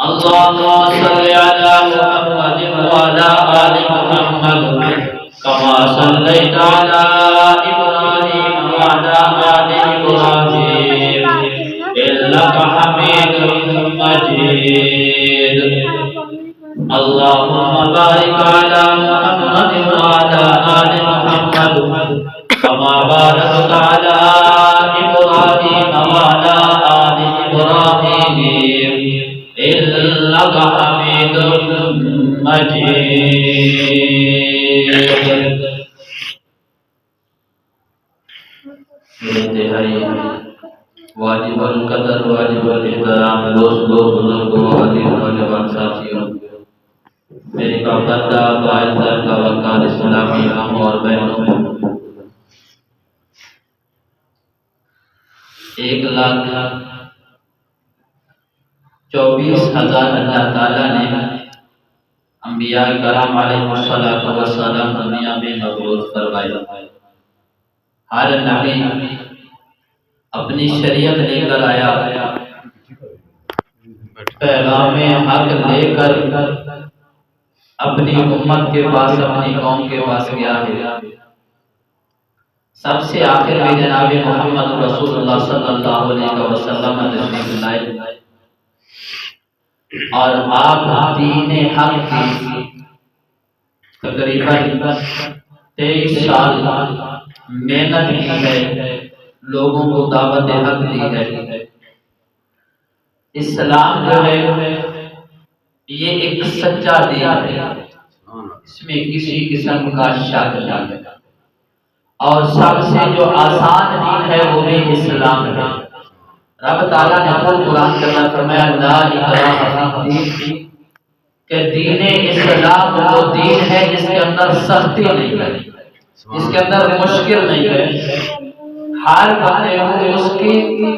اللهم صل على محمد وعلى آل محمد كما صليت على إبراهيم وعلى آل إبراهيم إنك حميد مجيد اللهم بارك على محمد وعلى آل محمد كما باركت على إبراهيم وعلى آل إبراهيم إنك حميد مجيد. انتہائی واجب القدر واجب الاحترام دوستوں بزرگوں عزیز نوجوان ساتھیوں، میری پابندہ باعزت توکل اسلامی ہم اور بہنوں، 1,24,000 اللہ تعالیٰ نے انبیاء کرام علیہ السلام دنیا میں مبعوث فرمائے. ہر نبی اپنی شریعت لے کر آیا، پیغام حق لے کر اپنی امت کے پاس، اپنی قوم کے پاس گیا ہے. سب سے آخر میں جناب محمد رسول اللہ صلی اللہ علیہ وسلم تشریف لائے اور آپ دین حق کی تقریباً 23 سال محنت کی ہے، لوگوں کو دعوت حق دی ہے. اسلام جو ہے یہ ایک سچا دین ہے، اس میں کسی قسم کا شک نہیں ہے، اور سب سے جو آسان دین ہے وہ بھی اسلام ہے. رب تعالیٰ نے خود قرآن کے اندر فرمایا لا اکراہ فی الدین، کہ دین اسلام وہ دین ہے جس کے اندر سختی نہیں ہے، اس کے اندر مشکل نہیں ہے. ہر بندے کو اس کی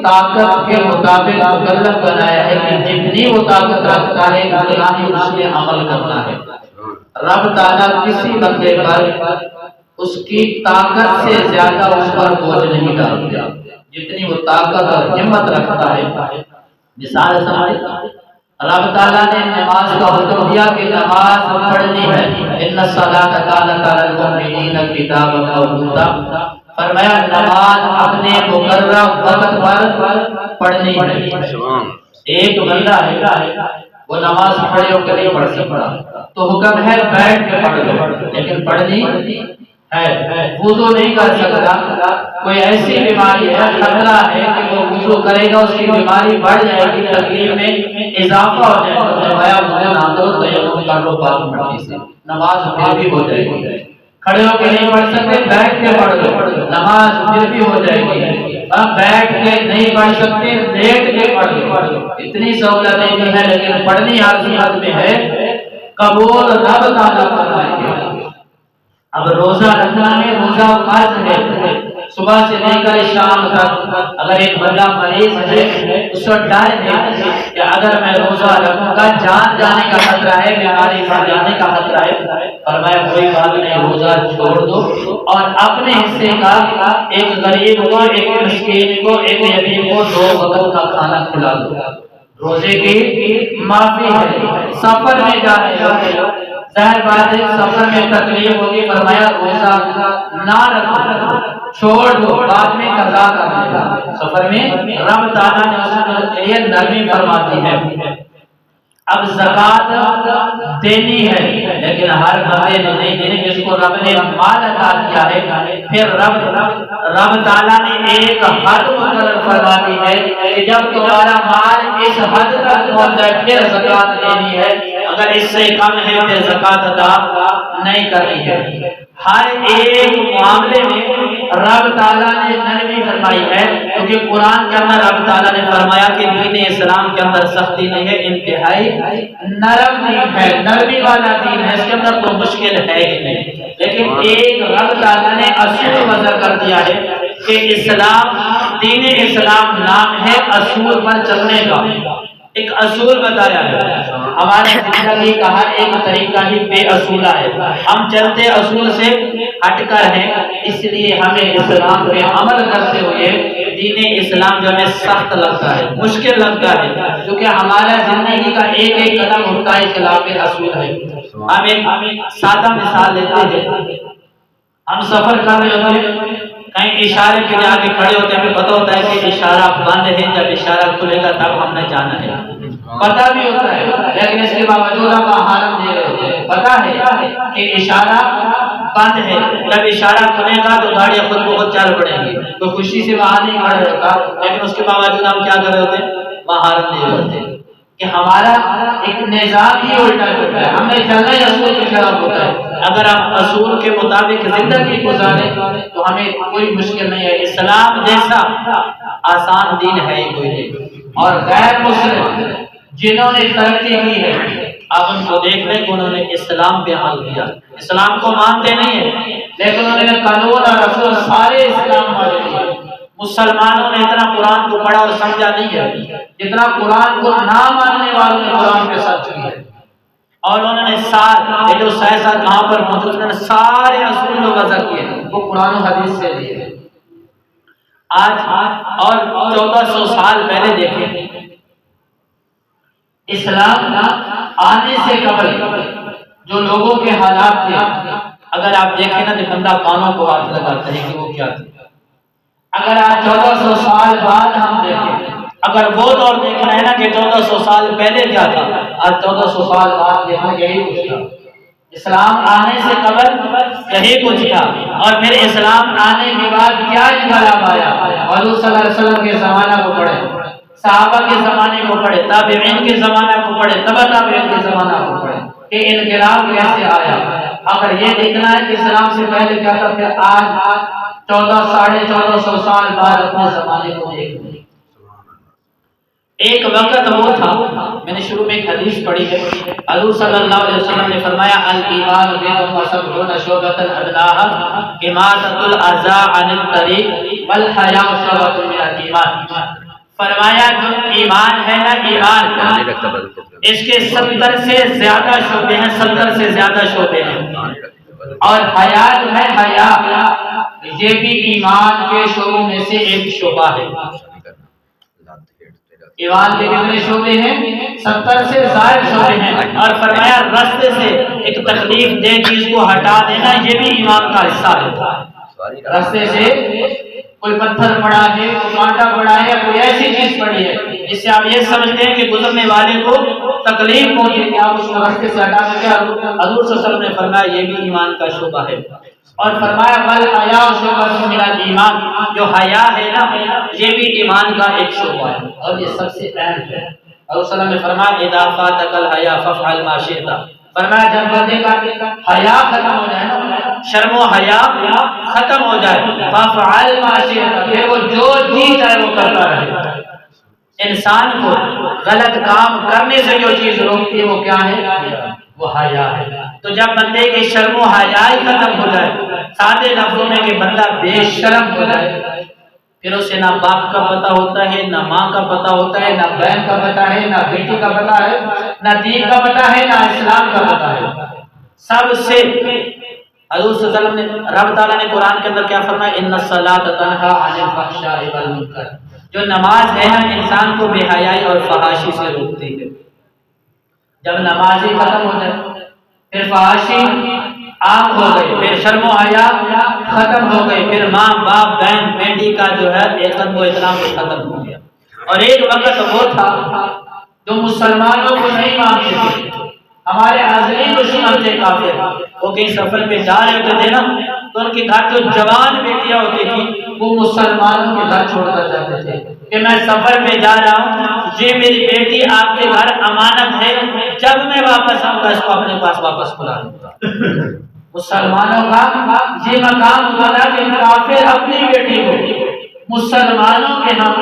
طاقت کے مطابق مکلف بنایا ہے کہ جتنی وہ طاقت رکھتا ہے اتنا ہی اس نے عمل کرنا ہے. رب تعالیٰ کسی بندے پر اس کی طاقت سے زیادہ اس پر بوجھ نہیں ڈالتے، جتنی وہ طاقت اور ہمت رکھتا ہے. مثال سمجھے، رب تعالیٰ نے نماز کا حکم دیا کہ نماز پڑھنی ہے، ان الصلاۃ کانت علی المؤمنین کتابا موقوتا، فرمایا نماز اپنے مقررہ وقت پر پڑھنی ہے. ایک بندہ ہے وہ نماز پڑھے ہو کہ نہیں پڑھ سکتا تو حکم ہے بیٹھ کے پڑھ لو، لیکن پڑھنی ہے. وضو نہیں کر سکتا، کوئی ایسی بیماری ہے، خطرہ ہے کہ وہ وضو کرے گا اس کی بیماری بڑھ جائے گی، تکلیف میں اضافہ ہو جائے گا، فرمایا وضو نہ کرو، تیمم کر لو پاک مٹی سے، نماز پھر بھی ہو جائے گی. کھڑے ہو کے نہیں پڑھ سکتے بیٹھ کے پڑھ لو، نماز پھر بھی ہو جائے گی. بیٹھ کے نہیں پڑھ سکتے لیٹ کے پڑھ لو. اتنی سہولتیں بھی ہیں لیکن پڑھنی ہر صورت میں ہے، قبول رب تعالیٰ فرمائیں گے. اب روزہ رکھنا ہے، روزہ فرض ہے، صبح سے لے کر شام تک. اگر ایک بندہ مریض ہے اس کو ڈر ہے کہ اگر میں روزہ رکھوں گا جان جانے کا خطرہ ہے، بیماری بڑھ جانے کا خطرہ ہے، فرمایا کوئی بات نہیں، روزہ چھوڑ دو اور اپنے حصے کا ایک غریب کو، ایک مسکین کو، ایک یتیم کو 2 وقت کا کھانا کھلا دو. روزے کی معافی ہے. سفر میں جا رہے ہو، ظاہر بات ہے سفر میں تکلیف ہوگی، فرمایا روزہ نہ رکھو، چھوڑ دو، بعد میں قضا کر لینا. سفر میں رب تعالیٰ نے اس کے لیے نرمی فرما دی ہے. اب زکات دینی ہے لیکن ہر بندے نے نہیں دینی، جس کو رب نے مال عطا کیا ہے پھر رب تعالیٰ نے ایک حد مقرر فرما دی ہے کہ جب تمہارا مال اس حد تک پہنچ جائے پھر زکات دینی ہے، اگر اس سے کم ہے پھر زکات ادا نہیں کرنی ہے. ہر ایک معاملے میں رب تعالیٰ نے نرمی فرمائی ہے، کیونکہ قرآن کے اندر رب تعالیٰ نے فرمایا کہ دین اسلام کے اندر سختی نہیں ہے، انتہائی نرم دین ہے، نرمی والا دین ہے، اس کے اندر تو مشکل ہے ہی نہیں. لیکن ایک رب تعالیٰ نے اصول وضع کر دیا ہے کہ اسلام، دین اسلام نام ہے اصول پر چلنے کا. ایک اصول بتایا ہے. ہمارا زندگی کا ہر ایک طریقہ ہی بے اصولہ ہے. ہم چلتے اصول سے ہٹ کر ہیں، اس لیے ہمیں اسلام پہ عمل کرتے ہوئے دین اسلام جو ہمیں سخت لگتا ہے، مشکل لگتا ہے، کیونکہ ہمارا زندگی کا ایک ایک قدم ہوتا ہے خلاف اصول ہے. ہم ایک سادہ مثال لیتے ہیں. ہم سفر کر رہے ہوتے ہیں، کہیں اشارے پہ جا کے کھڑے ہوتے ہیں، ہمیں پتہ ہوتا ہے کہ اشارہ بند ہے، جب اشارہ کھلے گا تب ہم نے جانا ہے. پتہ بھی ہوتا ہے، لیکن اس کے باوجود ہم حالت دے رہے ہوتے ہیں. پتہ ہے کہ اشارہ بند ہے، جب اشارہ کھلے گا تو گاڑیاں خود بخود چل پڑیں گی. تو خوشی سے وہاں نہیں کھڑے ہوتا، لیکن اس کے باوجود ہم کیا کر رہے ہوتے ہیں؟ مہارت دے رہے ہوتے ہیں کہ ہمارا ایک نظام ہی الٹا چلتا ہے. ہمیں چلنا ہی اصول کے خلاف ہوتا ہے. اگر ہم اصول کے مطابق زندگی گزاریں تو ہمیں کوئی مشکل نہیں ہے. اسلام جیسا آسان دین ہے ہی کوئی نہیں. اور غیر مسلم جنہوں نے ترقی کی ہے، آپ ان کو دیکھ لیں کہ انہوں نے اسلام پہ عمل کیا. اسلام کو مانتے نہیں ہیں، لیکن انہوں نے قانون اور رسول سارے اسلام والے ہیں. مسلمانوں نے اتنا قرآن کو پڑھا اور سمجھا نہیں ہے جتنا قرآن کو نہ ماننے والوں نے قرآن پہ سچ کی ہے. اور انہوں نے سارے جو سائنسدان کہاں پر موجود ہیں، سارے اصول کو وضع کیے، وہ قرآن و حدیث سے لیے. آج اور 1400 سال پہلے دیکھیں، اسلام آنے سے قبل جو لوگوں کے حالات تھے، اگر آپ دیکھیں نا تو بندہ کانوں کو ہاتھ لگاتا ہے کہ وہ کیا تھے. اگر آج 1400 سال بعد ہم دیکھیں، اگر وہ دور دیکھنا ہے نا کہ 1400 سال پہلے کیا تھا، آج 1400 سال بعد دیکھنا یہی کچھ تھا. اسلام آنے سے قبل یہی کچھ تھا، اور پھر اسلام آنے کے بعد کیا انقلاب آیا. حضور صلی اللہ علیہ وسلم کے زمانہ کو پڑھے، صحابہ کے زمانے کو پڑھے، تابعین کے زمانہ کو پڑھے، تبع تابعین کے زمانہ کو پڑھے کہ انقلاب کیسے آیا. اگر یہ دیکھنا ہے کہ اسلام سے پہلے کیا تھا، پھر آج 1400 سال بعد اپنے زمانے کو دیکھ لیں. ایک وقت وہ تھا، میں نے شروع میں ایک حدیث پڑھی ہے، حضور صلی اللہ علیہ وسلم نے فرمایا الایمان بضع وسبعون شعبۃ ادناها اماطۃ الاذى عن الطریق والحیاء شعبۃ من الایمان. فرمایا جو ایمان ہے نا، ایمان اس کے 70 سے زیادہ شعبے ہیں، 70 سے زیادہ شعبے ہیں. اور حیا جو ہے، حیا یہ بھی ایمان کے شعبوں میں سے ایک شعبہ ہے. ایمان کے کتنے شعبے ہیں؟ 70 سے زائد شعبے ہیں. اور فرمایا رستے سے ایک تکلیف دہ چیز کو ہٹا دینا یہ بھی ایمان کا حصہ ہے. رستے سے کوئی پتھر پڑا ہے، کوئی کانٹا پڑا ہے، کوئی ایسی چیز پڑی ہے جس سے آپ یہ سمجھتے ہیں کہ گزرنے والے کو تکلیف پہنچے گی، آپ اس کو رستے سے ہٹا دیں. حضور صلی اللہ علیہ وسلم نے فرمایا یہ بھی ایمان کا شعبہ ہے. اور فرمایا والحیاء شعبۃ من الایمان، جو حیا ہے نا یہ بھی ایمان کا ایک شعبہ ہے اور یہ سب سے اہم ہے. اور صلی اللہ علیہ وسلم نے فرمایا اذا فاتک الحیا فافعل ما شئت. فرمایا جب بندے کا حیا ختم ہو جائے نا، شرم و حیا ختم ہو جائے، فافعل ما شئت، پھر وہ جو جی چاہے وہ کرتا رہے. انسان کو غلط کام کرنے سے جو چیز روکتی ہے وہ کیا ہے؟ وہ حیا ہے. تو جب بندے کی شرم و حیا ختم ہو جائے، سادے لفظوں میں کہ بندہ بے شرم ہو جائے، پھر اسے نہ باپ کا پتہ ہوتا ہے، نہ ماں کا پتہ ہوتا ہے، نہ بہن کا پتہ ہے، نہ بیٹی کا پتہ ہے، نہ دین کا پتہ ہے، نہ اسلام کا پتہ ہے. سب سے حضور صلی اللہ علیہ وسلم نے، رب تعالیٰ نے قرآن کے اندر کیا فرمایا؟ ان الصلاۃ تنہی عن الفحشاء والمنکر. جو نماز ہے نا انسان کو بے حیائی اور فحاشی سے روکتی ہے. جب نماز ہی ختم ہو جائے پھر فحاشی عام ہو گئی، پھر شرم و حیا ختم ہو گئی، پھر ماں باپ بہن بیٹی کا جو ہے عزت و احترام ختم ہو گیا. اور ایک وقت وہ تھا جو مسلمانوں کو نہیں مانتے تھے، ہمارے عظیم دشمن تھے کافر. وہ کہیں سفر پہ جا رہے ہوتے تھے نا تو ان کے گھر جو جوان بیٹیاں ہوتی تھی وہ مسلمانوں کے گھر چھوڑ کر جاتے تھے کہ میں سفر پہ جا رہا ہوں، یہ میری بیٹی آپ کے گھر امانت ہے، جب میں واپس آؤں گا اس کو اپنے پاس واپس بلا لوں گا. مسلمانوں کا یہ مقام ہوا تھا کہ کافر اپنی بیٹی کو مسلمانوں کے ہاں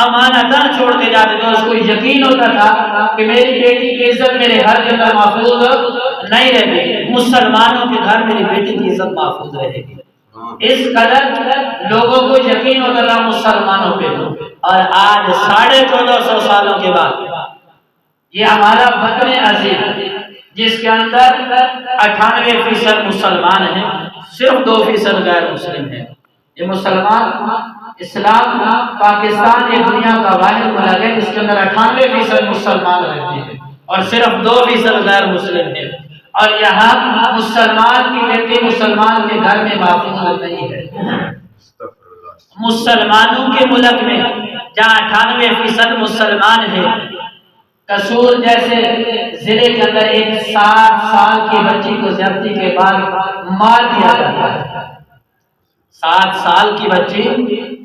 امانتاً چھوڑ کے جاتے تھے. اس کو یقین ہوتا تھا کہ میری بیٹی کی عزت میرے گھر کے اندر محفوظ نہیں رہے گی، مسلمانوں کے گھر میری بیٹی کی عزت محفوظ رہے گی. اس قدر لوگوں کو یقین ہوتا تھا مسلمانوں پہ. اور آج 1450 سالوں کے بعد یہ ہمارا وطن عزیز جس کے اندر 98% مسلمان ہیں، صرف 2% غیر مسلم ہیں۔ یہ مسلمان اسلام پاکستان یہ دنیا کا واحد ملک ہے جس کے اندر 98% مسلمان رہتے ہیں اور صرف 2% غیر مسلم ہیں، اور یہاں مسلمان کی بیٹی مسلمان کے گھر میں محفوظ نہیں ہے۔ مسلمانوں کے ملک میں جہاں 98% مسلمان ہیں، قصور جیسے ضلع کے اندر ایک 7 سال کی بچی کو زیادتی کے بعد مار دیا جاتا ہے۔ 7 سال کی بچی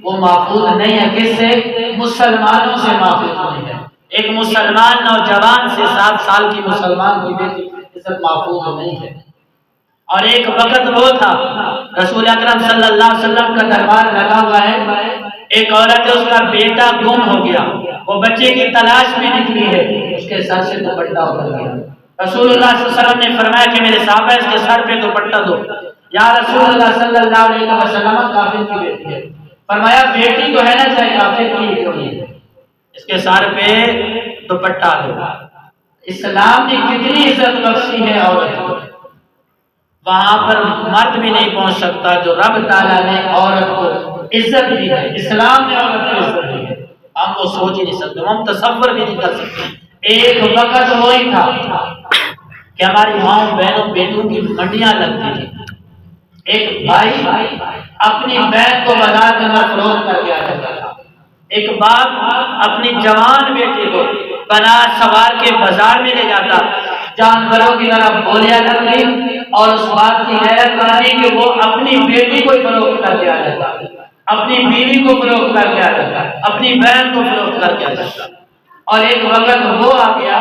وہ محفوظ نہیں ہے، کس سے؟ مسلمانوں سے محفوظ نہیں ہے۔ ایک مسلمان نوجوان سے 7 سال کی مسلمان کی بیٹی عزت محفوظ نہیں ہے۔ اور ایک وقت وہ تھا رسول اکرم صلی اللہ علیہ وسلم کا دربار لگا ہوا ہے، ایک عورت ہے، اس کا بیٹا گم ہو گیا، وہ بچے کی تلاش میں نکلی ہے، اس کے سر سے دوپٹہ اتر گیا۔ رسول اللہ صلی اللہ علیہ وسلم نے فرمایا کہ میرے صحابہ اس کے سر پہ دوپٹہ دو۔ یا رسول اللہ صلی اللہ علیہ وسلم، کافر کی بیٹی ہے۔ فرمایا بیٹی تو ہے نا، چاہے کافر کی کیوں نہیں ہے، اس کے سر پہ دوپٹہ دو۔ اسلام نے کتنی عزت بخشی ہے عورت کو، وہاں پر مرد بھی نہیں پہنچ سکتا جو رب تعالیٰ نے عورت کو عزت دی ہے، اسلام نے عورت کو عزت دی ہے، ہم وہ سوچ ہی نہیں سکتے، ہم تصور بھی نہیں کر سکتے۔ ایک وقت وہی تھا کہ ہماری ماؤں بہنوں بیٹوں کی منڈیاں لگتی تھی، ایک بھائی اپنی بہن کو بازار کے اندر فروخت کر کے آ جاتا تھا، ایک باپ اپنی جوان بیٹی کو بنا سوار کے بازار میں لے جاتا، جانوروں کی طرح بولیاں لگتی اور اس بات کی غیرت کرانی کہ وہ اپنی بیٹی کو فروخت کر کے آ جاتا، اپنی بیوی کو فروخت کر کے آ جاتا، اپنی بہن کو فروخت کر کے آ جاتا۔ اور ایک وقت وہ آ گیا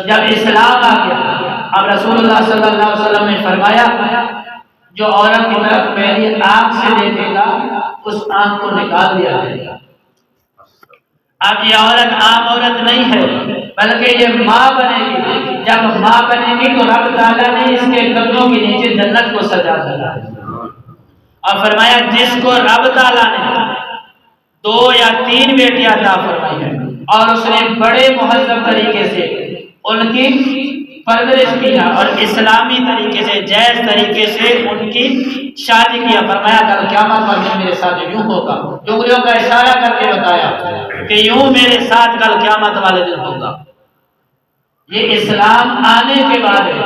جب اسلام آ گیا، اب رسول اللہ صلی اللہ علیہ وسلم نے فرمایا جو عورت کی طرف پہلی آنکھ سے دیکھے گا اس آنکھ کو نکال دیا جائے گا۔ اب یہ عورت عام عورت نہیں ہے بلکہ یہ ماں بنے گی، جب ماں بنے گی تو رب تعالیٰ نے اس کے قدموں کے نیچے جنت کو سجا دیا، اور فرمایا جس کو رب تعالیٰ نے 2 یا 3 بیٹیاں عطا فرمائی ہیں اور اس نے بڑے مہذب طریقے سے ان کی پرورش کیا اور اسلامی طریقے سے جائز طریقے سے ان کی شادی کیا، فرمایا کل قیامت پر میرے ساتھ یوں ہوگا، انگلیوں کا اشارہ کر کے بتایا کہ یوں میرے ساتھ کل قیامت والے دن ہوگا۔ یہ اسلام آنے کے بعد ہے،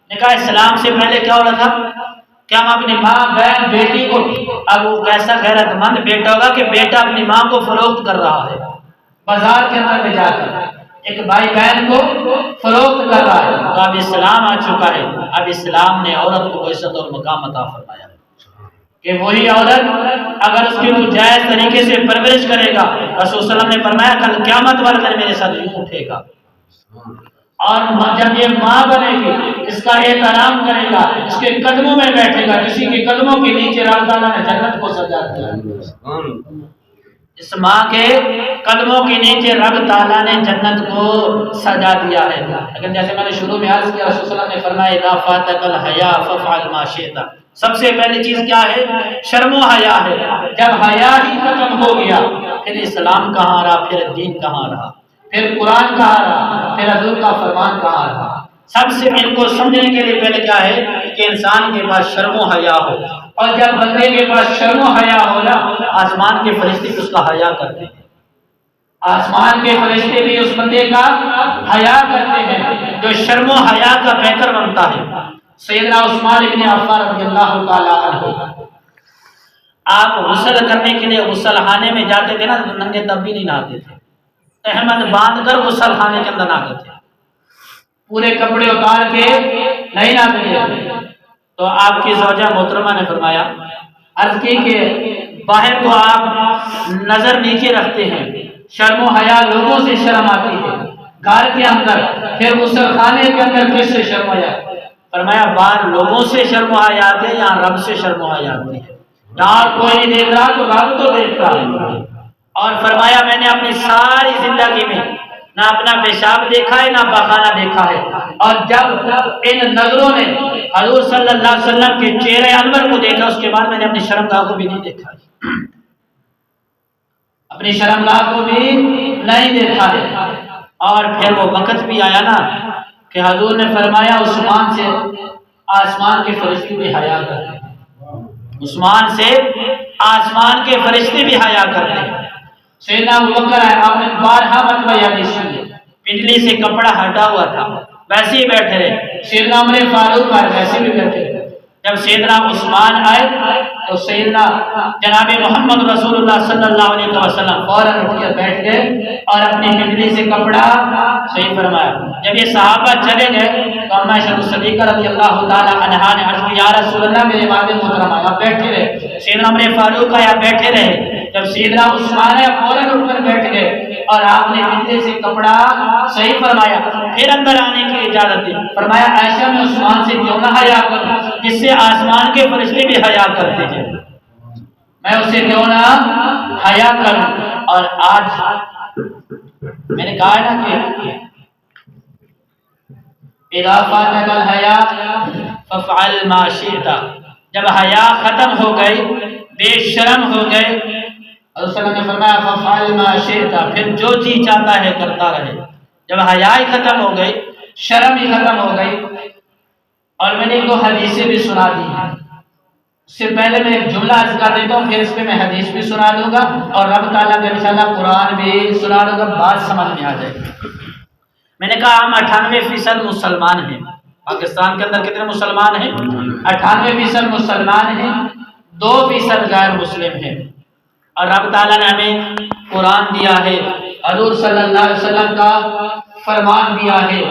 نے کہا اسلام سے پہلے کیا ہو رہا تھا کہ ہم اپنی ماں بہن بیٹی کو، اب وہ کیسا غیرت مند بیٹا ہوگا کہ بیٹا اپنی ماں کو فروخت کر رہا ہے بازار کے اندر میں جا کر، ایک بھائی بہن کو فروخت کر رہا ہے۔ تو اب اسلام آ چکا ہے، اب اسلام نے عورت کو عزت اور مقام عطا فرمایا کہ وہی عورت اگر اس کی تو جائز طریقے سے پرورش کرے گا، رسول صلی اللہ علیہ وسلم نے فرمایا کل قیامت والے دن میرے ساتھ یوں اٹھے گا، اور جب یہ ماں بنے گی اس کا احترام کرے گا، اس کے قدموں میں بیٹھے گا، کسی کے قدموں کے نیچے رب تعالیٰ نے جنت کو سجا دیا، اس ماں کے قدموں کے نیچے رب تعالیٰ نے جنت کو سجا دیا ہے۔ لیکن جیسے میں نے شروع میں عرض کیا، رسول صلی اللہ علیہ وسلم نے فرمایا اذا فاتک الحیا فافعل ما شئت، سب سے پہلی چیز کیا ہے؟ شرم و حیا ہے۔ جب حیا ہی ختم ہو گیا پھر اسلام کہاں رہا، پھر دین کہاں رہا، پھر قرآن کہاں رہا، پھر حضور کا فرمان کہاں رہا۔ سب سے ان کو سمجھنے کے لیے پہلے کیا ہے کہ انسان کے پاس شرم و حیا ہو، اور جب بندے کے پاس شرم و حیا ہو نا، آسمان کے فرشتے بھی اس کا حیا کرتے ہیں، آسمان کے فرشتے بھی اس بندے کا حیا کرتے ہیں جو شرم و حیا کا پیکر بنتا ہے۔ سیدنا عثمان ابن عفان رضی اللہ تعالیٰ عنہ، آپ غسل کرنے کے لیے غسل خانے میں جاتے تھے نا تو ننگے تب بھی نہیں نہاتے تھے، احمد باندھ کر غسل خانے کے اندر نہاتے تھے، پورے کپڑے اتار کے نہیں نہاتے تھے۔ تو آپ کی زوجہ محترمہ نے فرمایا، عرض کی کہ باہر تو آپ نظر نیچے رکھتے ہیں، شرم و حیا لوگوں سے شرم آتی ہے، گھر کے اندر پھر غسل خانے کے اندر کس سے شرم حیا؟ فرمایا باہر لوگوں سے شرم و حیا آتی ہے، یہاں رب سے شرم و حیا آتی ہے، یہاں کوئی نہیں دیکھ رہا تو رب تو دیکھ رہا ہے۔ اور فرمایا میں نے اپنی ساری زندگی میں نہ اپنا پیشاب دیکھا ہے نہ پاخانہ دیکھا ہے، اور جب ان نظروں نے حضور صلی اللہ علیہ وسلم کے چہرے انور کو دیکھا اس کے بعد میں نے اپنی شرمگاہ کو بھی نہیں دیکھا ہے، اپنی شرمگاہ کو بھی نہیں دیکھا ہے۔ اور پھر وہ وقت بھی آیا نا کہ حضور نے فرمایا عثمان سے آسمان کے فرشتے بھی حیا کرتے ہیں، عثمان سے آسمان کے فرشتے بھی حیا کرتے ہیں۔ سیدنا ابوبکر ہے، آپ نے 12 مرتبہ یہ حدیث سنی، پنڈلی سے کپڑا ہٹا ہوا تھا، ویسے ہی بیٹھے رہے۔ سیدنا عمر فاروق آئے، ویسے بھی بیٹھے رہے۔ جب سیدنا عثمان آئے تو سیدنا جناب محمد رسول اللہ صلی اللہ علیہ وسلم فوراً اٹھ کر بیٹھ گئے اور اپنی پنڈلی سے کپڑا صحیح فرمایا۔ جب یہ صحابہ چلے گئے تو اما عائشہ صدیقہ رضی اللہ تعالی عنہا نے عرض کی یا رسول اللہ میرے والد محترم آپ بیٹھے رہے، سیدنا عمر فاروق آیا بیٹھے رہے۔ جب سیدنا عثمان آیا فوراً اٹھ کر بیٹھ گئے اور آپ نے پنڈلی سے کپڑا صحیح فرمایا، پھر اندر آنے کی اجازت دی۔ فرمایا عائشہ میں عثمان سے کیوں نہ حیا کروں جس سے آسمان کے فرشتے بھی حیا کرتے ہیں، میں اسے کیوں نہ حیا کروں۔ اور آج میں نے کہا نا کہ اذا فاتك الحیا فافعل ما شئت، جب حیا ختم ہو گئی، بے شرم ہو گئے، اور صلی اللہ علیہ وسلم نے فرمایا فافعل ما شئت، پھر جو جی چاہتا ہے کرتا رہے۔ جب حیا ہی ختم ہو گئی، شرم ہی ختم ہو گئی۔ اور میں نے ایک دو حدیثیں بھی سنا دی ہیں، اس سے پہلے میں ایک جملہ عرض کر دیتا ہوں، پھر اس پہ میں حدیث بھی سنا دوں گا اور رب تعالیٰ کا انشاءاللہ قرآن بھی سنا دوں گا، بات سمجھ میں آ جائے گی۔ میں نے کہا ہم 98% مسلمان ہیں، پاکستان کے اندر کتنے مسلمان ہیں؟ 98% مسلمان ہیں، 2% غیر مسلم ہیں۔ اور رب تعالیٰ نے ہمیں قرآن دیا ہے، حضور صلی اللہ علیہ وسلم کا فرمان دیا ہے،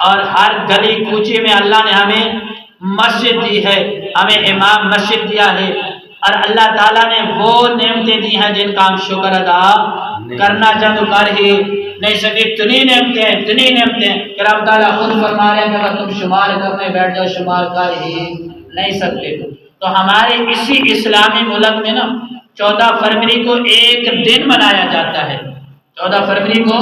اور ہر گلی کوچے میں اللہ نے ہمیں مسجد دی ہے، ہمیں امام مسجد دیا ہے، اور اللہ تعالیٰ نے وہ نعمتیں دی ہیں جن کا ہم شکر ادا کرنا چاہتے کر ہی نہیں سکتے۔ اتنی نعمتیں کہ رب تعالیٰ خود فرما رہے ہیں کہ اگر تم شمار کرنے بیٹھ جاؤ شمار کر ہی نہیں سکتے۔ تو ہمارے اسی اسلامی ملک میں نا 14 فروری کو ایک دن منایا جاتا ہے، 14 فروری کو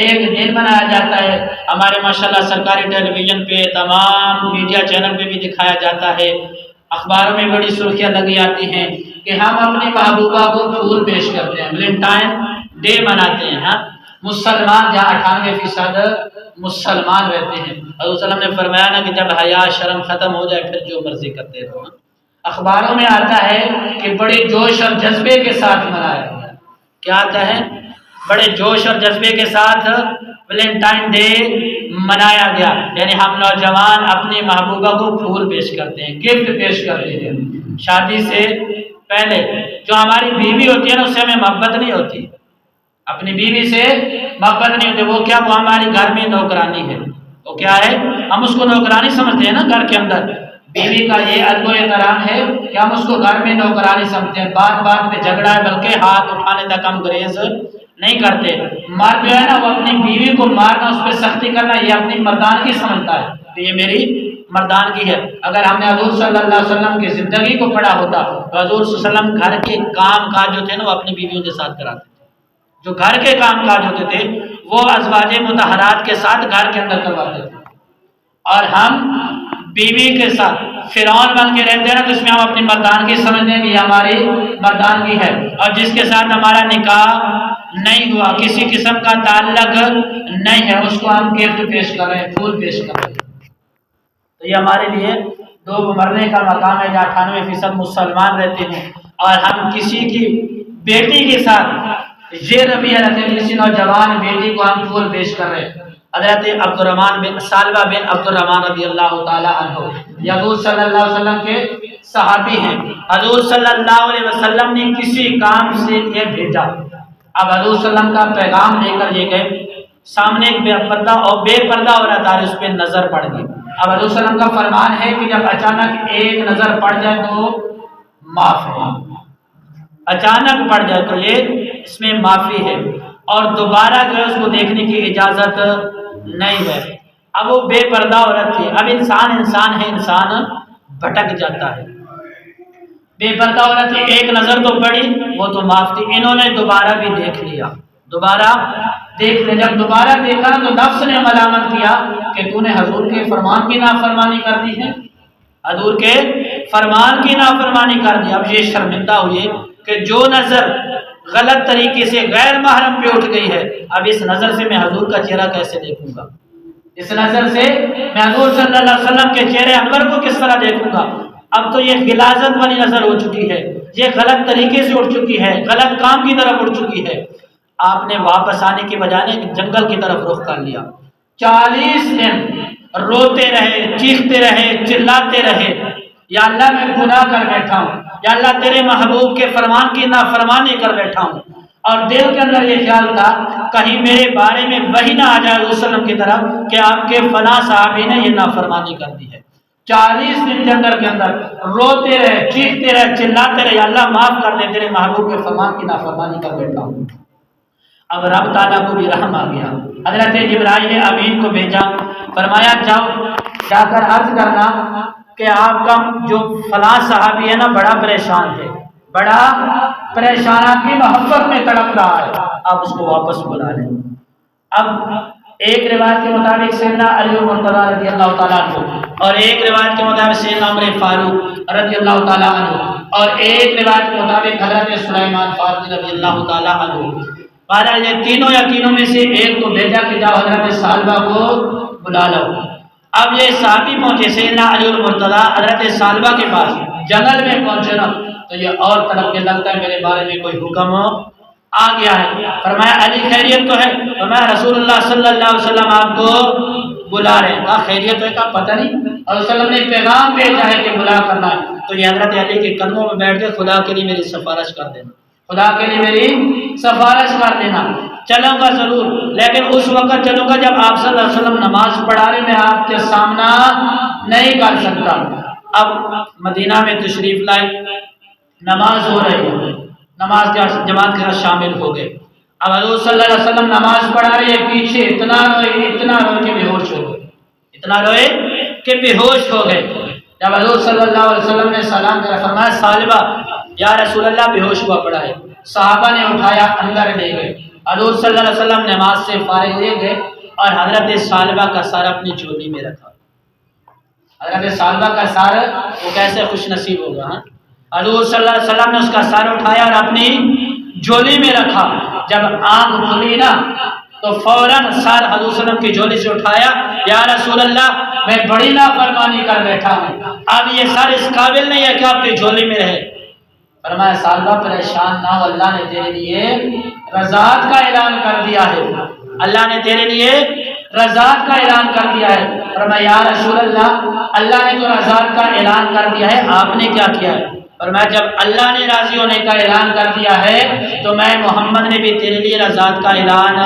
ایک دن منایا جاتا ہے۔ ہمارے ماشاءاللہ سرکاری ٹیلی ویژن پہ تمام میڈیا چینل پہ بھی دکھایا جاتا ہے، اخباروں میں بڑی سرخیاں لگی آتی ہیں کہ ہم اپنی محبوبہ کو پھول پیش کرتے ہیں، ویلنٹائن ڈے مناتے ہیں۔ ہاں مسلمان جہاں 98% مسلمان رہتے ہیں، حضور صلی اللہ علیہ وسلم نے فرمایا نا کہ جب حیا شرم ختم ہو جائے پھر جو مرضی کرتے رہو۔ اخباروں میں آتا ہے کہ بڑے جوش اور جذبے کے ساتھ منایا گیا، کیا آتا ہے؟ بڑے جوش اور جذبے کے ساتھ ویلنٹائن ڈے منایا گیا، یعنی ہم نوجوان اپنی محبوبہ کو پھول پیش کرتے ہیں، گفٹ پیش کرتے ہیں۔ شادی سے پہلے جو ہماری بیوی ہوتی ہے نا اس سے ہمیں محبت نہیں ہوتی، اپنی بیوی سے محبت نہیں ہوتی، وہ کیا؟ وہ ہماری گھر میں نوکرانی ہے، وہ کیا ہے؟ ہم اس کو نوکرانی سمجھتے ہیں نا گھر کے اندر۔ بیوی کا یہ ادب و احترام ہے کہ ہم اس کو گھر میں نوکرانی سمجھتے ہیں، بات بات پہ جھگڑا ہے بلکہ ہاتھ اٹھانے تک ہم گریز نہیں کرتے۔ مرد جو ہے نا وہ اپنی بیوی کو مارنا، اس پہ سختی کرنا یہ اپنی مردانگی سمجھتا ہے، تو یہ میری مردانگی ہے۔ اگر ہم نے حضور صلی اللہ علیہ وسلم کی زندگی کو پڑھا ہوتا تو حضور صلی اللہ علیہ وسلم گھر کے کام کاج جو تھے نا وہ اپنی بیویوں کے ساتھ کراتے تھے، جو گھر کے کام کاج ہوتے تھے وہ ازواج مطہرات کے ساتھ گھر کے اندر کرواتے تھے۔ اور ہم بیوی کے ساتھ فرعون بن کے رہتے ہیں نا تو اس میں ہم اپنی مردانگی سمجھتے ہیں کہ یہ ہماری مردانگی ہے، اور جس کے ساتھ ہمارا نکاح نہیں ہوا، کسی قسم کا تعلق نہیں ہے، اس کو ہم گفٹ پیش کر رہے ہیں، پھول پیش کر رہے ہیں۔ تو یہ ہمارے لیے ڈوب مرنے کا مقام ہے جہاں 98% مسلمان رہتے ہیں، اور ہم کسی کی بیٹی کے ساتھ یہ رویہ رکھتے ہیں، کسی نوجوان بیٹی کو ہم پھول پیش کر رہے ہیں۔ حضرت عبدالرحمن بن سالبہ بن عبدالرحمن رضی اللہ تعالی عنہ یہ حضور صلی اللہ علیہ وسلم کے صحابی ہیں، حضور صلی اللہ علیہ وسلم نے کسی کام سے یہ بھیجا، اب حضور صلی اللہ علیہ وسلم کا پیغام لے کر یہ گئے، سامنے ایک بے پردہ عورت آ رہی، اس پہ نظر پڑ گئی۔ اب حضور صلی اللہ علیہ وسلم کا فرمان ہے کہ جب اچانک ایک نظر پڑ جائے تو معاف ہے، اچانک پڑ جائے تو یہ اس میں معافی ہے، اور دوبارہ جو ہے اس کو دیکھنے کی اجازت نہیں ہے۔ اب وہ بے پردہ عورت تھی، اب انسان ہے، انسان بھٹک جاتا ہے، بے پردہ عورت تھی، ایک نظر تو پڑی وہ تو معاف تھی، انہوں نے دوبارہ بھی دیکھ لیا، جب دوبارہ دیکھا تو نفس نے ملامت کیا کہ تو نے حضور کے فرمان کی نافرمانی کر دی ہے، حضور کے فرمان کی نافرمانی کر دی۔ اب یہ شرمندہ ہوئے کہ جو نظر غلط طریقے سے غیر محرم پہ اٹھ گئی ہے، اب اس نظر سے میں حضور کا چہرہ کیسے دیکھوں گا؟ اس نظر سے میں حضور صلی اللہ علیہ وسلم کے چہرے انور کو کس طرح دیکھوں گا؟ اب تو یہ غلاظت والی نظر ہو چکی ہے، یہ غلط طریقے سے اٹھ چکی ہے، غلط کام کی طرف اٹھ چکی ہے۔ آپ نے واپس آنے کی بجائے جنگل کی طرف رخ کر لیا، 40 دن روتے رہے، چیختے رہے، چلاتے رہے، یا اللہ میں گناہ کر بیٹھا ہوں، یا اللہ تیرے محبوب کے فرمان کی نافرمانی کر بیٹھا ہوں، اور دل کے اندر یہ خیال تھا کہیں میرے بارے میں وحی نہ آ جائے وسلم کی طرف کہ آپ کے فلاں صحابی نے یہ نافرمانی کر دی ہے۔ 40 دن کے اندر روتے رہے، چیختے رہے، چلاتے رہے، اللہ معاف کر دے، تیرے محبوب کے فرمان کی نافرمانی کر بیٹھا ہوں۔ اب رب تعالیٰ کو بھی رحم آ گیا، حضرت جبرائیل امین کو بھیجا، فرمایا جاؤ جا کر عرض کرنا کہ آپ کا جو فلاں صحابی ہے نا بڑا پریشان ہے، بڑا پریشان، آپ کی محبت میں تڑپ رہا ہے، آپ اس کو واپس بلا لیں۔ اب ایک روایت کے مطابق سیدنا علی مرتضیٰ رضی اللہ تعالیٰ عنہ، اور ایک روایت کے مطابق سیدنا عمر فاروق رضی اللہ تعالیٰ عنہ، اور ایک روایت کے مطابق حضرت سلیمان فارسی رضی اللہ تعالیٰ عنہ، بہرحال یہ تینوں میں سے ایک کو بھیجا کہ جاؤ حضرت ثعلبہ کو بلا لو۔ اب یہ صحابی پہنچے سیدنا علی المرتضیٰ حضرت ثعلبہ کے پاس، جنگل میں پہنچے نا تو یہ اور طرف کے لگتا ہے میرے بارے میں کوئی حکم آ گیا ہے۔ فرمایا علی خیریت تو ہے؟ فرمایا رسول اللہ صلی اللہ علیہ وسلم آپ کو بلا رہے ہیں۔ کہا خیریت ہے؟ کہا پتہ نہیں، اور وسلم نے پیغام بھیجا ہے کہ بلا کرنا ہے۔ تو یہ حضرت علی کے قدموں میں بیٹھ کے خدا کے لیے میری سفارش کر دینا، خدا کے لیے میری سفارش کر دینا، چلوں گا ضرور، لیکن اس وقت چلوں گا جب آپ صلی اللہ علیہ وسلم نماز پڑھا رہے، میں آپ کے سامنا نہیں کر سکتا۔ اب مدینہ میں تشریف لائے، نماز ہو رہی ہے، نماز کے جماعت کے ساتھ شامل ہو گئے۔ اب حضور صلی اللہ علیہ وسلم نماز پڑھا رہے ہیں، پیچھے اتنا روئے کہ بے ہوش ہو گئے، اتنا روئے کہ بے ہوش ہو گئے۔ جب حضور صلی اللہ علیہ وسلم نے سلام کیا، فرمایا ثعلبہ یا رسول اللہ بے ہوش ہوا پڑا ہے۔ صحابہ نے اٹھایا، اندر لے گئے۔ حضور صلی اللہ علیہ وسلم نماز سے فارغ لے گئے اور حضرت ثعلبہ کا سر اپنی جھولی میں رکھا۔ حضرت ثعلبہ کا سر، وہ کیسے خوش نصیب ہوگا، ہاں؟ حضور صلی اللہ علیہ وسلم نے اس کا سر اٹھایا اور اپنی جھولی میں رکھا۔ جب آنکھ کھلی نا تو فوراً سر حضور صلی اللہ علیہ وسلم کی جھولی سے اٹھایا، یا رسول اللہ میں بڑی نافرمانی کر بیٹھا ہوں، اب یہ سر اس قابل نہیں ہے کہ آپ کی جھولی میں رہے۔ فرمایا ثعلبہ پریشان نہ ہو، اللہ نے تیرے لیے رضاعت کا اعلان کر دیا ہے، اللہ نے تیرے لیے رضاعت کا اعلان کر دیا ہے۔ فرمایا یا رسول اللہ نے تو رضاعت کا اعلان کر دیا ہے، آپ نے کیا کیا ہے؟ فرمایا جب اللہ نے راضی ہونے کا اعلان کر دیا ہے تو میں محمد نے بھی تیرے لیے رضاعت کا اعلان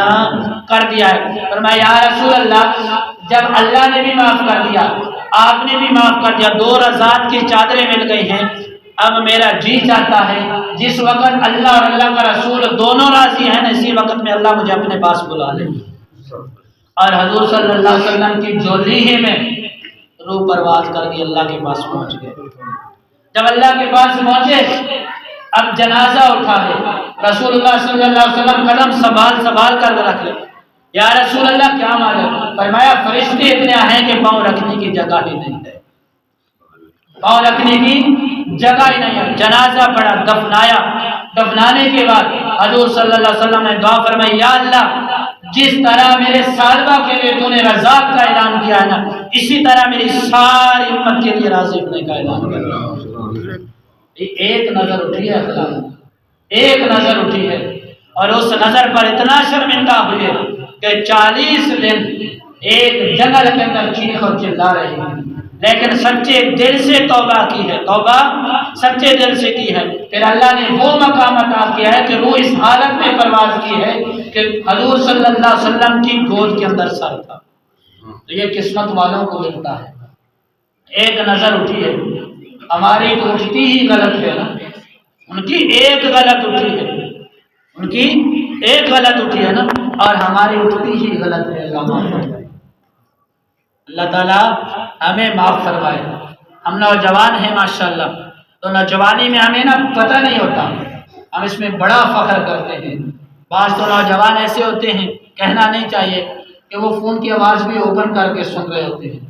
کر دیا ہے۔ فرمایا یا رسول اللہ جب اللہ نے بھی معاف کر دیا، آپ نے بھی معاف کر دیا، دو رضاعت کی چادریں مل گئی ہیں، اب میرا جی چاہتا ہے جس وقت اللہ اور اللہ کا رسول دونوں راضی ہیں اسی وقت میں اللہ مجھے اپنے پاس بلا لے۔ اور حضور صلی اللہ علیہ وسلم کی جھولی ہی میں روح پرواز کر کے اللہ کے پاس پہنچ گئے۔ جب اللہ کے پاس پہنچے اب جنازہ اٹھا لے، رسول اللہ صلی اللہ علیہ وسلم قدم سنبھال کر رکھ لے۔ یا رسول اللہ کیا معلوم؟ فرمایا فرشتے اتنے ہیں کہ پاؤں رکھنے کی جگہ ہی نہیں ہے، پاؤں رکھنے کی جگہ ہی نہیں ہے۔ جنازہ پڑا، دفنایا، دفنانے کے بعد حضور صلی اللہ علیہ وسلم نے دعا فرمائی، یا اللہ جس طرح میرے ثعلبہ کے لیے تو نے رضاعت کا اعلان کیا ہے نا، اسی طرح میری ساری امت کے لیے راضی ہونے کا اعلان کیا۔ ایک نظر اٹھی ہے خدا، ایک نظر اٹھی ہے، اور اس نظر پر اتنا شرمندہ ہوئے کہ 40 دن ایک جنگل کے اندر چیخ اور چلا رہے ہیں، لیکن سچے دل سے توبہ کی ہے، توبہ سچے دل سے کی ہے۔ پھر اللہ نے وہ مقام عطا کیا ہے کہ روح اس حالت میں پرواز کی ہے کہ حضور صلی اللہ علیہ وسلم کی گود کے اندر سر تھا۔ تو یہ قسمت والوں کو ملتا ہے۔ ایک نظر اٹھی ہے، ہماری تو اٹھتی ہی غلط ہے نا، ان کی ایک غلط اٹھی ہے، ان کی ایک غلط اٹھی ہے نا، اور ہماری اٹھتی ہی غلط ہے۔ اللہ معاف فرمائے، اللہ تعالیٰ ہمیں معاف فرمائے۔ ہم نوجوان ہیں ماشاءاللہ، تو نوجوانی میں ہمیں نا پتہ نہیں ہوتا، ہم اس میں بڑا فخر کرتے ہیں۔ بعض تو نوجوان ایسے ہوتے ہیں، کہنا نہیں چاہیے، کہ وہ فون کی آواز بھی اوپن کر کے سن رہے ہوتے ہیں،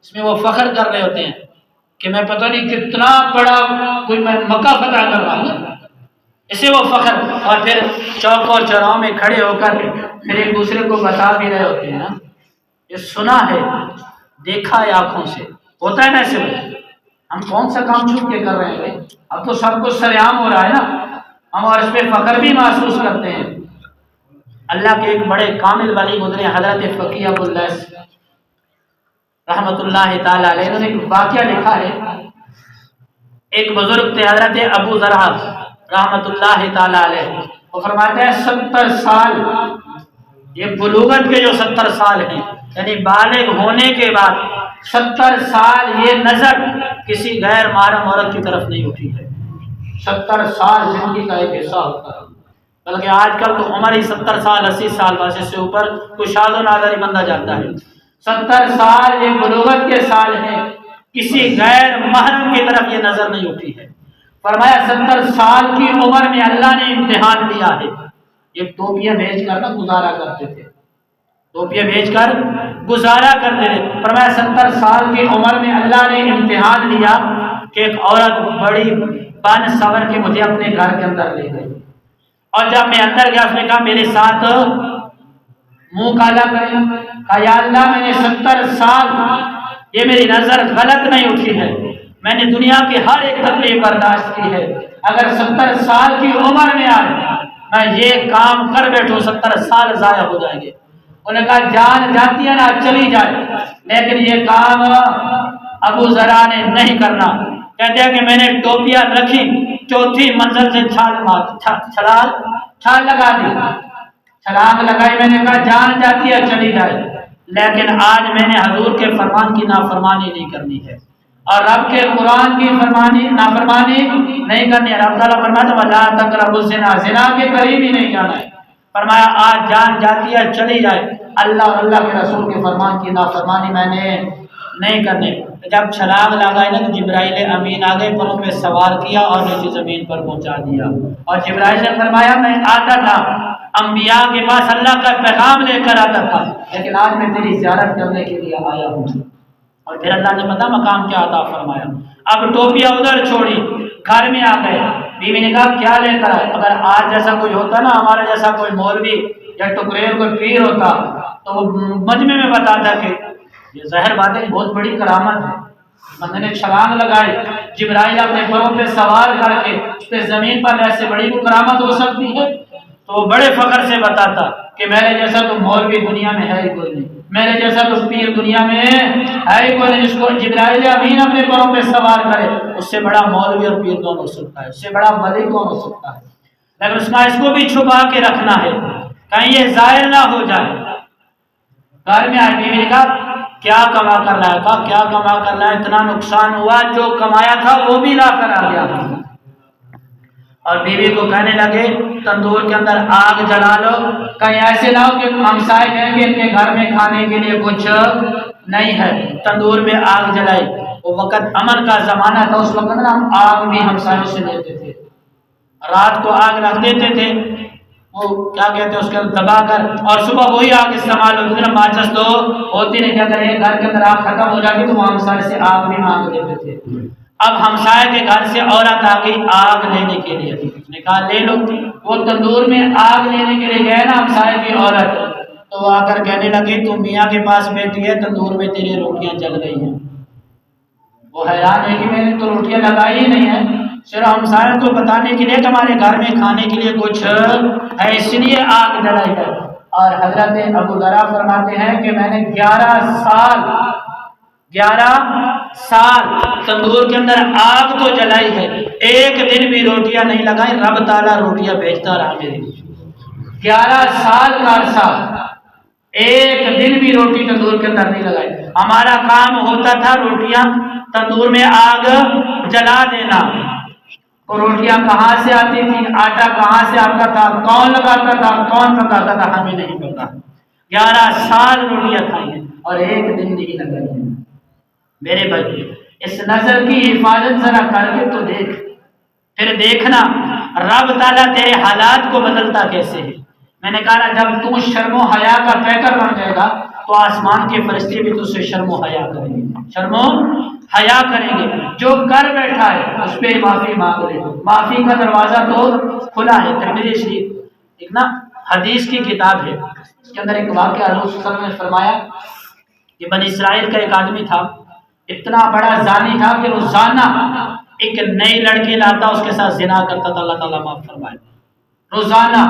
اس میں وہ فخر کر رہے ہوتے ہیں کہ میں پتہ نہیں کتنا بڑا کوئی میں مکہ فتح کر رہا ہوں۔ اسے وہ فخر، اور پھر چوک اور چوراہوں میں کھڑے ہو کر پھر ایک دوسرے کو بتا بھی رہے ہوتے ہیں نا، یہ سنا ہے، دیکھا ہے آنکھوں سے، ہوتا ہے نا ایسے میں۔ ہم کون سا کام چھپ کے کر رہے ہیں بھائی؟ اب تو سب کچھ سریعام ہو رہا ہے نا، ہم اور اس پہ فخر بھی محسوس کرتے ہیں۔ اللہ کے ایک بڑے کامل ولی گزرے حضرت فقیہ ابو اللیث رحمۃ اللہ تعالی علیہ، انہوں نے ایک واقعہ لکھا ہے۔ ایک بزرگ تھے حضرت ابو ذرع رحمۃ اللہ تعالی علیہ، وہ فرماتے ہیں 70 سال، یہ بلوغت کے جو 70 سال ہیں، یعنی بالغ ہونے کے بعد 70 سال یہ نظر کسی غیر محرم عورت کی طرف نہیں اٹھی ہے۔ 70 سال زندگی کا ایک حصہ ہوتا ہے، بلکہ آج کل تو عمر ہی 70 سال 80 سال، بس اس سے اوپر کوئی شاد و نادر ہی بندہ جاتا ہے۔ 70 سال یہ بلوغت کے سال ہیں، کسی غیر محرم کی طرف یہ نظر نہیں اٹھی ہے۔ فرمایا 70 سال کی عمر میں اللہ نے امتحان لیا ہے۔ یہ ٹوپیاں بیچ کر نہ گزارا کرتے تھے، ٹوپیاں بیچ کر گزارا کرتے تھے۔ فرمایا 70 سال کی عمر میں اللہ نے امتحان لیا کہ ایک عورت بڑی بن سور کے مجھے اپنے گھر کے اندر لے گئی، اور جب میں اندر گیا اس نے کہا میرے ساتھ منہ کالا کریں، کہا یا اللہ میں نے 70 سال یہ میری نظر غلط نہیں اٹھی ہے، میں نے دنیا کی ہر ایک تکلیف برداشت کی ہے، اگر 70 سال کی عمر میں آئے میں یہ کام کر بیٹھوں 70 سال ضائع ہو جائیں گے۔ انہوں نے کہا جان جاتی ہے نا چلی جائے، لیکن یہ کام ابو ذرا نے نہیں کرنا۔ کہتے ہیں کہ میں نے ٹوپیاں رکھی، چوتھی منزل سے چھال لگا دی، چھلانگ لگائی، میں نے کہا جان جاتی ہے چلی جائے، لیکن آج میں نے حضور کے فرمان کی نافرمانی نہیں کرنی ہے، اور رب کے قرآن کی نافرمانی نہیں کرنی ہے۔ رب تعالیٰ فرماتا ہے وَلَا تَقْرَبُوا الزِّنَا، زنا کے قریب ہی نہیں جانا ہے۔ فرمایا آج جان جاتی ہے چلی جائے، اللہ اور اللہ کے رسول کے فرمان کی نافرمانی میں نے نہیں کرنے۔ جب چھلانگ لگائی نا تو جبرائیل امین آگے پروں پہ سوار کیا اور نیچے زمین پر پہنچا دیا، اور جبرائیل نے فرمایا میں آتا تھا انبیاء کے پاس اللہ کا پیغام لے کر آتا تھا، لیکن آج میں تیری زیارت کرنے کے لیے آیا ہوں۔ اور پھر اللہ نے پتہ مقام کیا عطا فرمایا، اب ٹوپیاں ادھر چھوڑی، گھر میں آ گئے، بیوی نے کہا کیا لے کر آئے؟ اگر آج جیسا کوئی ہوتا نا، ہمارا جیسا کوئی مولوی یا ٹکریر کوئی پیر ہوتا تو وہ مجمع میں بتاتا کہ یہ ظاہر بات ہے بہت بڑی کرامت ہے، بندے نے چھلانگ لگائی، جبرائیل اپنے پروں پہ سوار کر کے اس پہ زمین پر ایسے بڑی کو کرامت ہو سکتی ہے؟ تو وہ بڑے فخر سے بتاتا کہ میرے جیسا تو مولوی دنیا میں ہے ہی کوئی نہیں، میرے جیسا تو پیر دنیا میں ہے ہی کوئی نہیں، جس کو جبرائیل امین اپنے پروں پہ سوار کرے، اس سے بڑا مولوی اور پیر کون ہو سکتا ہے، اس سے بڑا ولی کون ہو سکتا ہے؟ لیکن اس کو بھی چھپا کے رکھنا ہے، کہیں یہ ظاہر نہ ہو جائے۔ گھر میں آئی، بیوی نے کہا کیا کما کر رہا ہے؟ کہا کیا کما کر رہا ہے، اتنا نقصان ہوا، جو کمایا تھا وہ بھی لا کر آ گیا۔ اور بیوی کو کہنے لگے تندور کے اندر آگ جلا لو، کہیں ایسے نہ ہو کہ ہمسائے کہیں گے ان کے گھر میں کھانے کے لیے کچھ نہیں ہے۔ تندور میں آگ جلائی، وہ وقت امن کا زمانہ تھا، اس وقت نا ہم آگ بھی ہمسایوں سے لیتے تھے، رات کو آگ رکھ دیتے تھے، وہ کیا کہتے ہیں اس کے دبا کر، اور صبح وہی آگ استعمال ہوتی تھی، ماچس تو ہوتی نہیں، کہ اگر ایک گھر کے اندر آگ ختم ہو جاتی تو وہ ہمسائے سے آگ بھی مانگ لیتے تھے۔ اب ہمسائے کے گھر سے عورت آ گئی آگ لینے کے لیے، اس نے کہا لے لو۔ وہ تندور میں آگ لینے کے لیے گئے نا ہمسائے کی عورت، تو وہ آ کر کہنے لگی تو میاں کے پاس بیٹھی ہے، تندور میں تیری روٹیاں جل رہی ہیں۔ وہ حیران ہے کہ میں نے تو روٹیاں لگائی ہی نہیں ہے، صرف ہمسایوں کو بتانے کے لیے کہ ہمارے گھر میں کھانے کے لیے کچھ ہے اس لیے آگ جلائی ہے۔ اور حضرت ابو ذرا فرماتے ہیں کہ میں نے 11 سال تندور کے اندر آگ تو جلائی ہے، ایک دن بھی روٹیاں نہیں لگائیں، رب تعالیٰ روٹیاں بھیجتا رہا میرے لیے۔ 11 سال کا عرصہ ایک دن بھی روٹی تندور کے اندر نہیں لگائی۔ ہمارا کام ہوتا تھا روٹیاں تندور میں آگ جلا دینا، اور روٹیاں کہاں سے آتی تھی، آٹا کہاں سے آتا تھا، کون لگاتا تھا، کون پکاتا تھا، ہمیں نہیں پتا۔ 11 سال روٹیاں کھائی ہیں اور ایک دن نہیں لگائی ہیں۔ میرے بھائی اس نظر کی حفاظت ذرا کر کے تو دیکھ، پھر دیکھنا رب تعالیٰ تیرے حالات کو بدلتا کیسے ہے۔ میں نے کہا نا جب تو شرم و حیا کا پیکر بن جائے گا تو آسمان کے فرشتے بھی تو اسے شرم و حیا کریں گے، شرم و حیا کریں گے۔ جو کر بیٹھا ہے اس پہ معافی مانگ لے، معافی کا دروازہ تو کھلا ہے۔ ترمذی شریف ایک نا حدیث کی کتاب ہے، اس کے اندر ایک واقعہ حضور صلی اللہ علیہ وسلم نے فرمایا کہ بنی اسرائیل کا ایک آدمی تھا، اتنا بڑا زانی تھا کہ روزانہ ایک نئی لڑکی لاتا اس کے ساتھ زنا کرتا تھا، اللہ تعالیٰ معاف فرمائے۔ روزانہ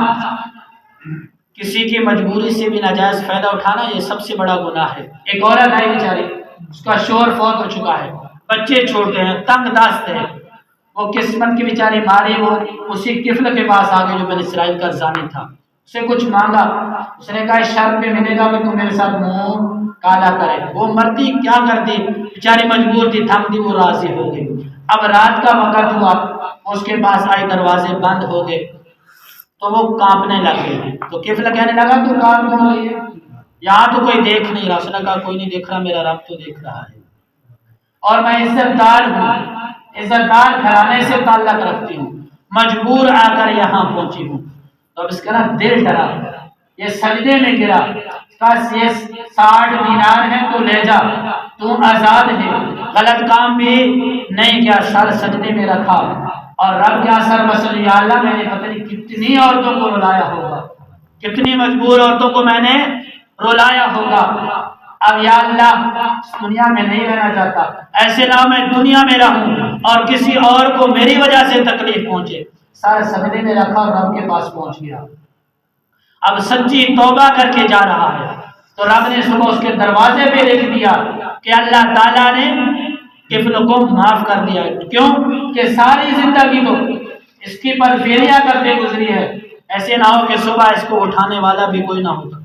کسی کی مجبوری سے بھی ناجائز فائدہ اٹھانا یہ سب سے بڑا گناہ ہے۔ ایک عورت ہے بیچاری، اس کا شوہر فوت ہو چکا ہے، بچے چھوٹے ہیں، تنگ دست ہے، وہ قسمت کی بیچاری ماری، وہ اسی طفل کے پاس آ گئی جو بنی اسرائیل کا زانی تھا، اسے کچھ مانگا، اس نے کہا شرط پہ ملے گا کہ تم میرے ساتھ منہ کالا کرے۔ وہ مرتی کیا کرتی، بیچاری مجبور تھی، تھم دی، وہ راضی ہو گئی۔ اب رات کا وقت ہوا، اس کے پاس آئی، دروازے بند ہو گئے تو وہ کانپنے لگ گئی، تو قفل کہنے لگا تو کانپ کیوں رہی ہے، یہاں تو کوئی دیکھ نہیں رہا۔ اس نے کہا کوئی نہیں دیکھ رہا، میرا رب تو دیکھ رہا ہے، اور میں عزت دار ہوں، عزت دار گھرانے سے تعلق رکھتی ہوں، مجبور آ کر یہاں پہنچی ہوں۔ تو اب اس کا نا دل ڈرا، یہ سجدے میں گرا، کہا یہ 60 دینار ہے تو لے جا، تو آزاد ہے، غلط کام بھی نہیں کیا، سر سجدے میں رکھا اور رب کیا سر مسل، یا اللہ میں نے پتہ نہیں کتنی عورتوں کو رلایا ہوگا، کتنی مجبور عورتوں کو میں نے رلایا ہوگا، اب یا اللہ اس دنیا میں نہیں رہنا چاہتا، ایسے نہ میں دنیا میں رہوں اور کسی اور کو میری وجہ سے تکلیف پہنچے۔ سارے سجدے میں رکھا اور رب کے پاس پہنچ گیا، اب سچی توبہ کر کے جا رہا ہے، تو رب نے صبح اس کے دروازے پہ لکھ دیا کہ اللہ تعالیٰ نے قفل کو معاف کر دیا۔ کیوں کہ ساری زندگی تو اس کی پرفیریاں کرتے گزری ہے، ایسے نہ ہو کہ صبح اس کو اٹھانے والا بھی کوئی نہ ہوتا۔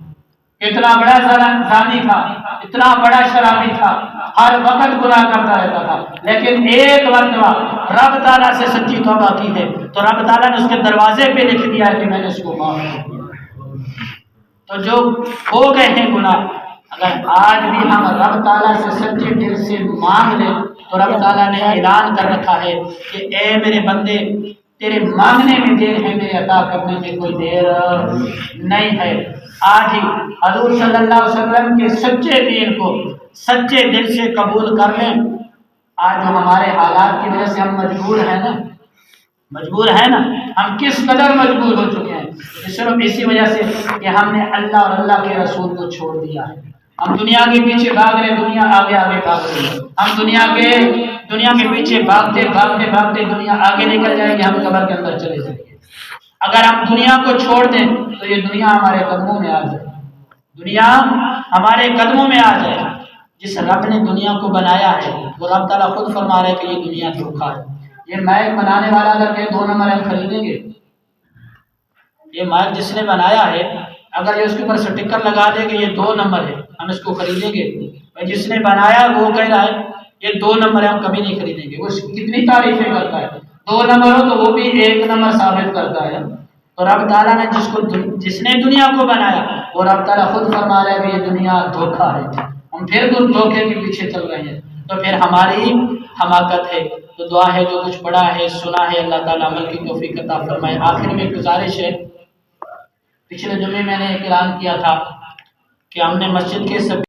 اتنا بڑا زانی تھا، اتنا بڑا شرابی تھا، ہر وقت گناہ کرتا رہتا تھا، لیکن ایک مرتبہ رب تعالیٰ سے سچی توبہ کی ہے تو رب تعالیٰ نے اس کے دروازے پہ لکھ دیا کہ میں نے اس کو معاف کر دیا۔ تو جو ہو گئے ہیں گناہ، اگر آج بھی ہم رب تعالیٰ سے سچے دل سے مانگ لیں تو رب تعالیٰ نے اعلان کر رکھا ہے کہ اے میرے بندے، تیرے مانگنے میں دیر ہے، میرے عطا کرنے میں کوئی دیر نہیں ہے۔ آج ہی حضور صلی اللہ علیہ وسلم کے سچے دین کو سچے دل سے قبول کر لیں۔ آج جو ہمارے حالات کی وجہ سے ہم مجبور ہیں نا، ہم کس قدر مجبور ہو چکے ہیں، صرف اسی وجہ سے کہ ہم نے اللہ اور اللہ کے رسول کو چھوڑ دیا ہے۔ ہم دنیا کے پیچھے بھاگ رہے، دنیا آگے بھاگ رہی ہے، ہم دنیا کے پیچھے بھاگتے دنیا آگے نکل جائے گی، ہم قبر کے اندر چلے جائیں گے۔ اگر ہم دنیا کو چھوڑ دیں تو یہ دنیا ہمارے قدموں میں آ جائے، دنیا ہمارے قدموں میں آ جائے۔ جس رب نے دنیا کو بنایا ہے وہ رب تعالیٰ خود فرما رہا ہے کہ یہ دنیا دھوکا ہے۔ یہ مائک بنانے والا اگر کہ 2 نمبر ہم خریدیں گے، یہ مائک جس نے بنایا ہے اگر یہ اس کے اوپر سٹیکر لگا دے کہ یہ 2 نمبر ہے، ہم اس کو خریدیں گے؟ جس نے بنایا وہ کہہ رہا ہے یہ 2 نمبر ہے، ہم کبھی نہیں خریدیں گے۔ وہ کتنی تعریفیں کرتا ہے، 2 نمبر ہو تو وہ بھی 1 نمبر ثابت کرتا ہے۔ تو رب تعالیٰ نے جس نے دنیا کو بنایا وہ رب تعالیٰ خود فرما رہا ہے کہ یہ دنیا دھوکا ہے، ہم پھر دھوکے کے پیچھے چل رہے ہیں، تو پھر ہماری حماقت ہے۔ تو دعا ہے جو کچھ پڑھا ہے سنا ہے اللہ تعالیٰ عمل کی توفیق عطا فرمائے۔ آخر میں ایک گزارش ہے، پچھلے جمعے میں نے اعلان کیا تھا کہ ہم نے مسجد کے سب